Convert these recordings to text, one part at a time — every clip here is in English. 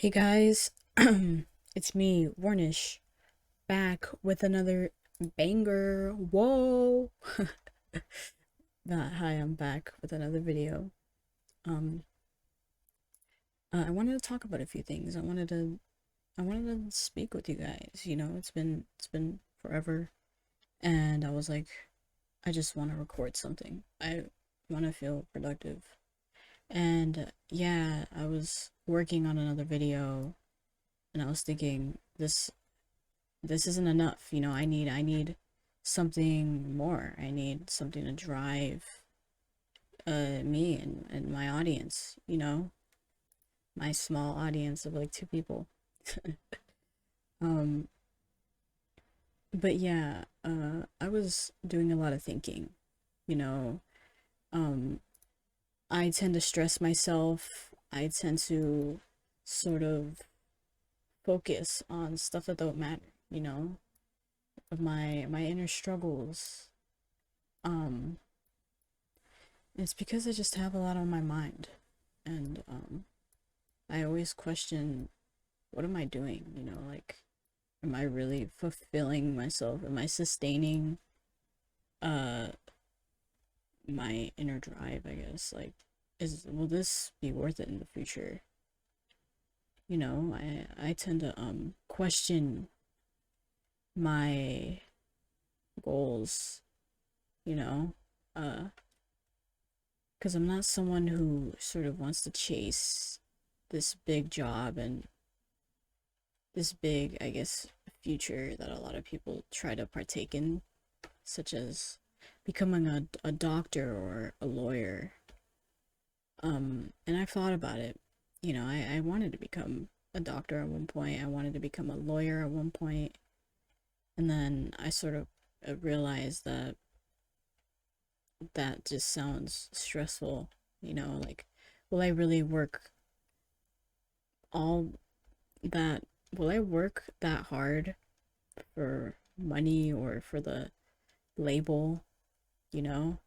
Hey guys, it's me, Warnish, back with another banger. Whoa! Hi, I'm back with another video. Um, I wanted to talk about a few things. I wanted to speak with you guys. It's been forever, and I was like, I just want to record something. I want to feel productive, and yeah, I was working on another video, and I was thinking this isn't enough. I need something more. I need something to drive me and my audience, my small audience of like two people. um but yeah, I was doing a lot of thinking, you know. Um I tend to stress myself. I tend to sort of focus on stuff that don't matter, of my inner struggles. Um It's because I just have a lot on my mind. And I always question, what am I doing? Am I really fulfilling myself? Am I sustaining uh my inner drive, I guess? Like, will this be worth it in the future? I tend to question my goals, you know? Uh because I'm not someone who sort of wants to chase this big job and this big, I guess, future that a lot of people try to partake in, such as becoming a doctor or a lawyer. And I've thought about it. I wanted to become a doctor at one point. I wanted to become a lawyer at one point. And then I sort of realized that that just sounds stressful. Like, will I really work all that? Will I work that hard for money or for the label, you know?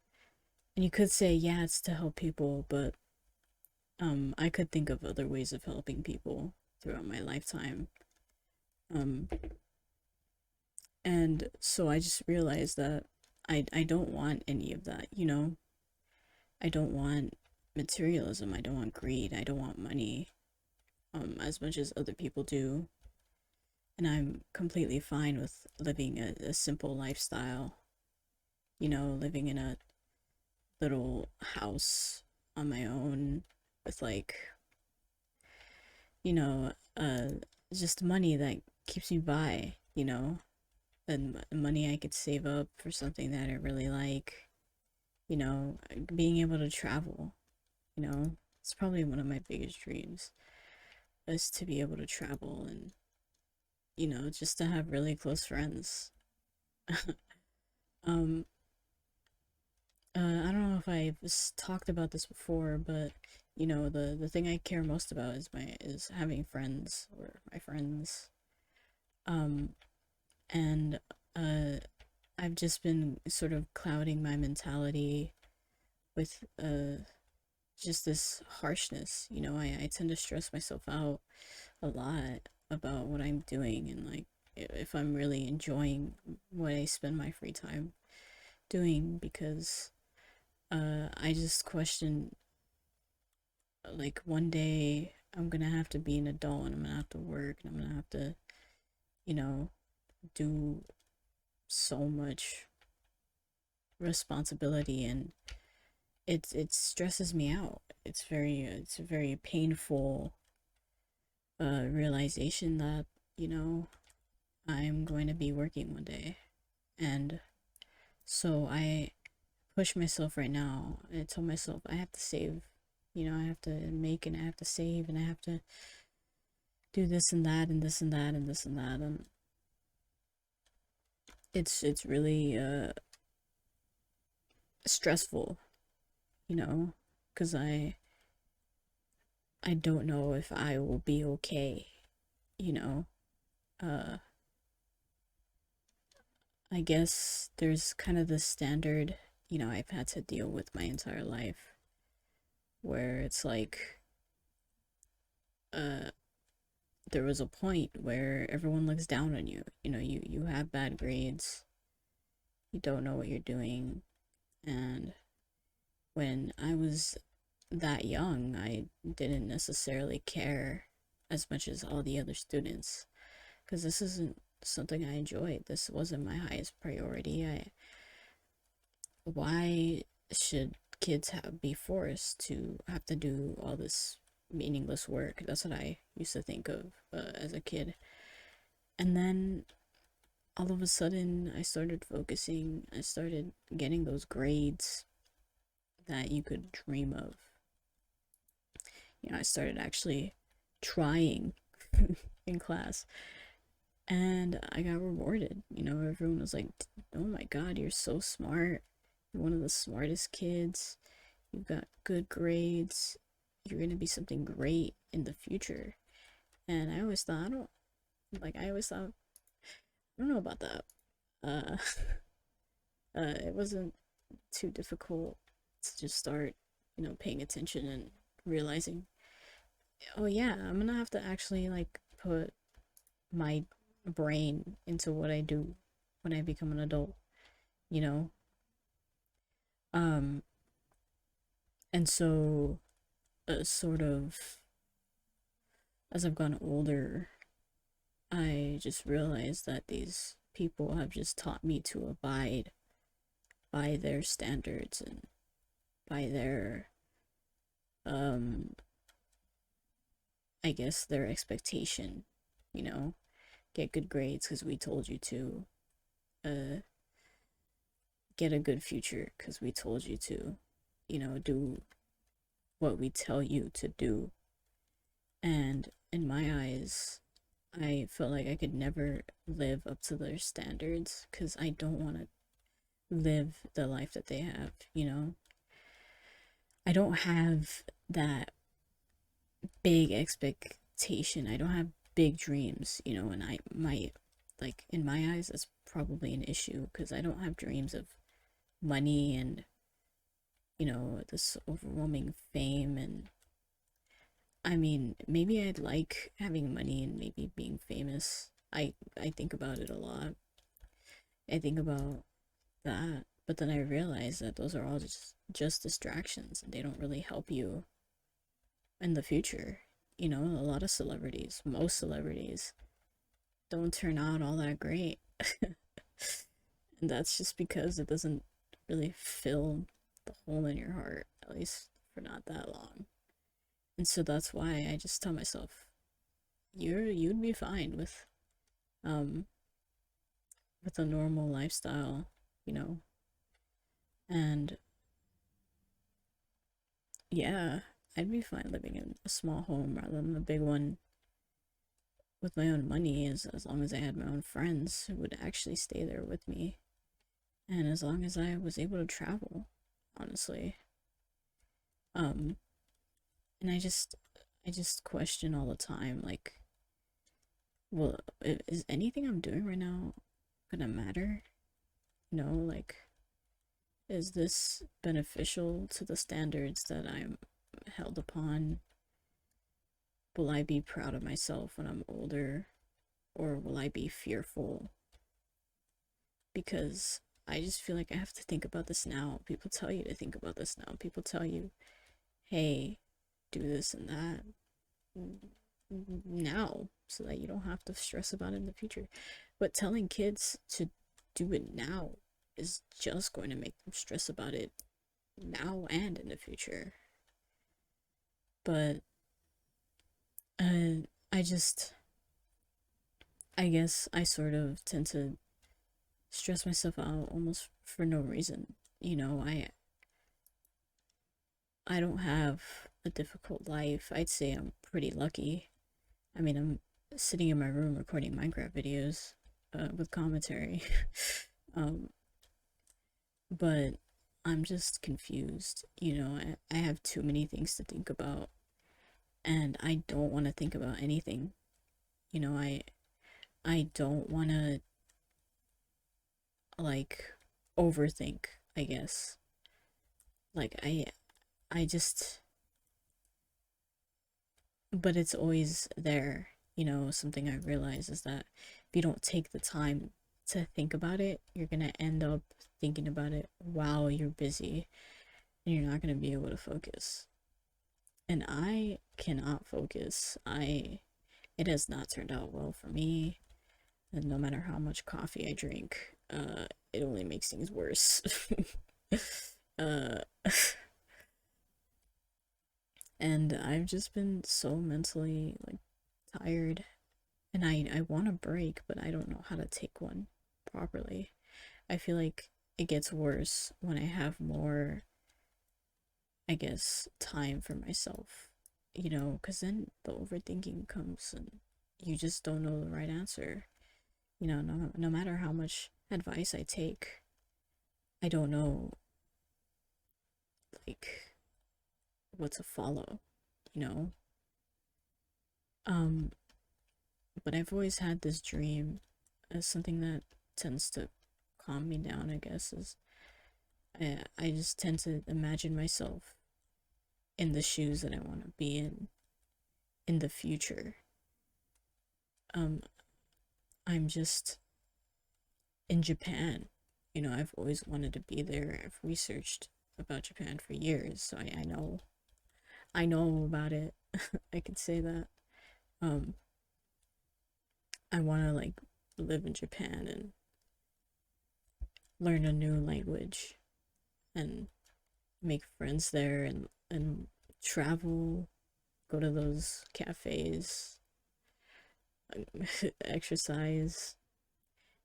And you could say, yeah, it's to help people, but I could think of other ways of helping people throughout my lifetime. Um, and so I just realized that I don't want any of that. I don't want materialism. I don't want greed. I don't want money as much as other people do. And I'm completely fine with living a simple lifestyle, living in a little house on my own with like, you know, just money that keeps me by, and money I could save up for something that I really like, being able to travel, it's probably one of my biggest dreams is to be able to travel and, just to have really close friends. um, I don't know if I've talked about this before, but the thing I care most about is having friends or my friends. Um, and uh, I've just been sort of clouding my mentality with just this harshness. I tend to stress myself out a lot about what I'm doing and like if I'm really enjoying what I spend my free time doing because I just question like one day I'm gonna have to be an adult and I'm gonna have to work and I'm gonna have to, you know, do so much responsibility and it stresses me out. It's a very painful realization that, you know, I'm going to be working one day. And so I push myself right now. I tell myself I have to save. I have to make and I have to save and I have to do this and that and this and that and this and that and it's really stressful, you know, cuz I don't know if I will be okay, you know. Uh I guess there's kind of the standard, I've had to deal with my entire life where it's like uh there was a point where everyone looks down on you. You know, you have bad grades, you don't know what you're doing, and when I was that young, I didn't necessarily care as much as all the other students because this isn't something I enjoyed. This wasn't my highest priority. Why should kids be forced to have to do all this meaningless work? That's what I used to think of as a kid. And then all of a sudden, I started getting those grades that you could dream of. You know, I started actually trying in class and I got rewarded. You know, everyone was like, oh my God, you're so smart. You're one of the smartest kids. You've got good grades. You're going to be something great in the future. And I always thought, I always thought, I don't know about that. Uh, it wasn't too difficult to just start, you know, paying attention and realizing, oh yeah, I'm gonna have to actually like put my brain into what I do when I become an adult, you know? Um, and so, sort of, as I've gotten older, I just realized that these people have just taught me to abide by their standards and by their, um, I guess, their expectation, you know? Get good grades because we told you to, uh, get a good future because we told you to, you know, do what we tell you to do. And in my eyes, I felt like I could never live up to their standards because I don't want to live the life that they have, you know? I don't have that big expectation. I don't have big dreams, you know, and I might, like, in my eyes, that's probably an issue because I don't have dreams of money and, you know, this overwhelming fame. And I mean, maybe I'd like having money and maybe being famous. I think about it a lot. I think about that, but then I realize that those are all just distractions and they don't really help you in the future. You know, a lot of celebrities, most celebrities, don't turn out all that great. And that's just because it doesn't really fill the hole in your heart, at least for not that long. And so that's why I just tell myself, you'd be fine um with a normal lifestyle, you know. And yeah, I'd be fine living in a small home rather than a big one with my own money as long as I had my own friends who would actually stay there with me. And as long as I was able to travel, honestly. Um, and I just question all the time, like, well, is anything I'm doing right now gonna matter? You know, like, is this beneficial to the standards that I'm held upon? Will I be proud of myself when I'm older? Or will I be fearful? Because I just feel like I have to think about this now. People tell you to think about this now. People tell you, hey, do this and that now so that you don't have to stress about it in the future. But telling kids to do it now is just going to make them stress about it now and in the future. But uh, I just, I guess I sort of tend to stress myself out almost for no reason. You know, I don't have a difficult life. I'd say I'm pretty lucky. I mean, I'm sitting in my room recording Minecraft videos with commentary. um, but I'm just confused. You know, I have too many things to think about, and I don't want to think about anything. You know, I don't want to like overthink, I guess. Like I just but it's always there. Something I realize is that if you don't take the time to think about it, you're gonna end up thinking about it while you're busy and you're not gonna be able to focus. And I cannot focus. It has not turned out well for me. And no matter how much coffee I drink, it only makes things worse. uh, and I've just been so mentally like tired, and I want a break, but I don't know how to take one properly. I feel like it gets worse when I have more, I guess, time for myself, because then the overthinking comes and you just don't know the right answer. No matter how much advice I take, I don't know, like, what to follow, you know? Um, but I've always had this dream as something that tends to calm me down, I guess, is I just tend to imagine myself in the shoes that I want to be in the future. Um, I'm just in Japan. I've always wanted to be there. I've researched about Japan for years, so I know about it. I could say that. Um, I want to like live in Japan and learn a new language and make friends there and travel, go to those cafes, exercise,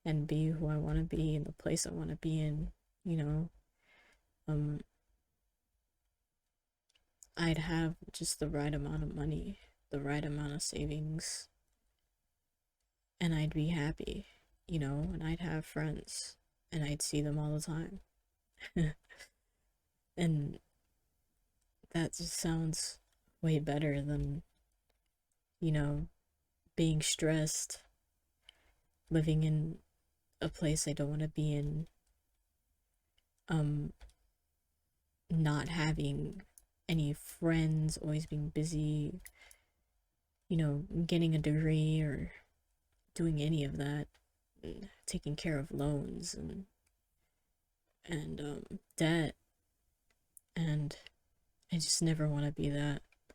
and be who I want to be in the place I want to be in. You know, um, I'd have just the right amount of money, the right amount of savings, and I'd be happy. And I'd have friends, and I'd see them all the time. And that just sounds way better than, you know, being stressed, living in a place I don't want to be in, um, not having any friends, always being busy, getting a degree or doing any of that, and taking care of loans and debt, and I just never want to be that. I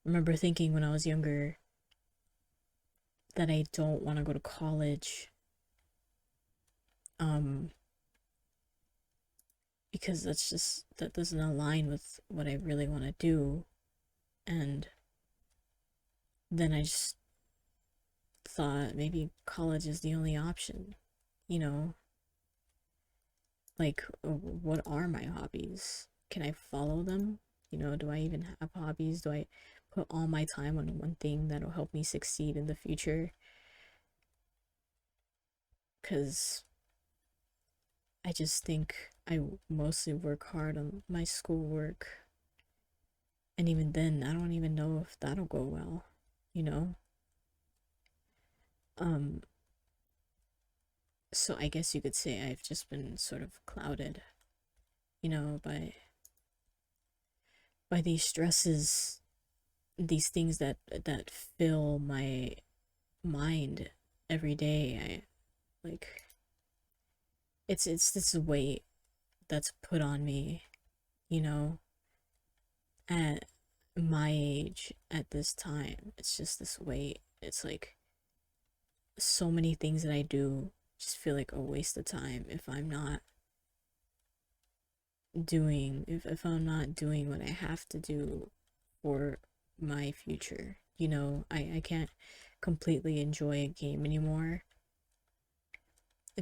remember thinking when I was younger that I don't want to go to college, um, because that doesn't align with what I really want to do. And then I just thought maybe college is the only option, you know? Like, what are my hobbies? Can I follow them? Do I even have hobbies? Do I put all my time on one thing that'll help me succeed in the future? Because I just think I mostly work hard on my schoolwork. And even then, I don't even know if that'll go well, you know? Um, so I guess you could say I've just been sort of clouded, by these stresses, these things that fill my mind every day. I like it's this weight that's put on me, you know, at my age at this time. It's just this weight. It's like so many things that I do just feel like a waste of time if I'm not doing what I have to do for my future. I can't completely enjoy a game anymore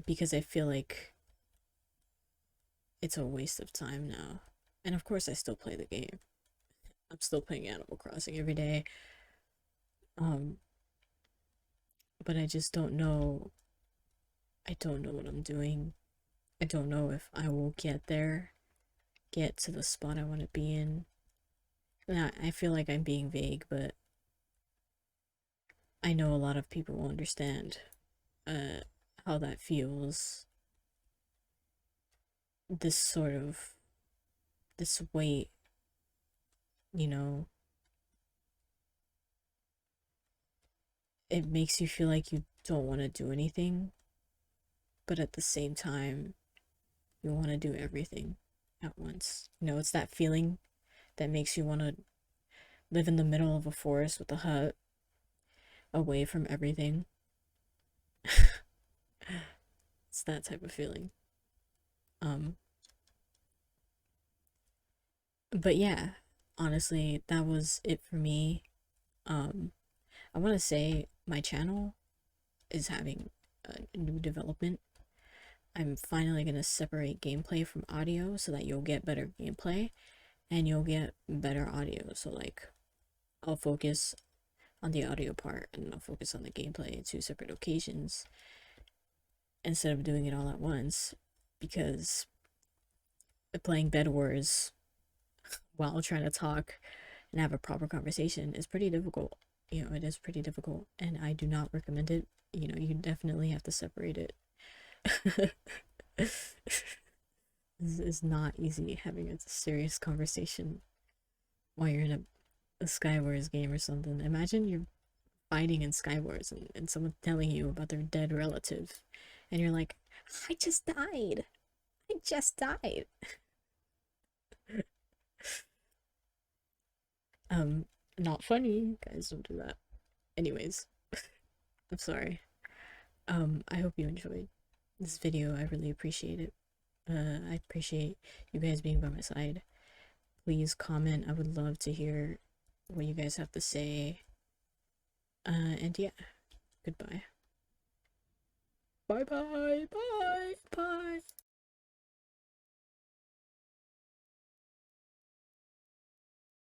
because I feel like it's a waste of time now. And of course I still play the game. I'm still playing Animal Crossing every day. Um, but I just don't know. I don't know what I'm doing. I don't know if I will get to the spot I want to be in. And I feel like I'm being vague, but I know a lot of people will understand uh how that feels. This sort of this weight, you know, it makes you feel like you don't want to do anything, but at the same time, you want to do everything at once. You know, it's that feeling that makes you want to live in the middle of a forest with a hut away from everything. It's that type of feeling. Um, but yeah, honestly, that was it for me. Um, I want to say my channel is having a new development. I'm finally going to separate gameplay from audio so that you'll get better gameplay and you'll get better audio. So, like, I'll focus on the audio part and I'll focus on the gameplay in two separate occasions instead of doing it all at once, because playing Bed Wars while trying to talk and have a proper conversation is pretty difficult. You know, it is pretty difficult, and I do not recommend it. You know, you definitely have to separate it. This is not easy having a serious conversation while you're in a Skywars game or something. Imagine you're fighting in Skywars and someone's telling you about their dead relative, and you're like, I just died. I just died. Um, Not funny. Guys, don't do that. Anyways, I'm sorry. I hope you enjoyed this video. I really appreciate it. I appreciate you guys being by my side. Please comment. I would love to hear what you guys have to say. And yeah, goodbye. Bye bye. Bye. Bye.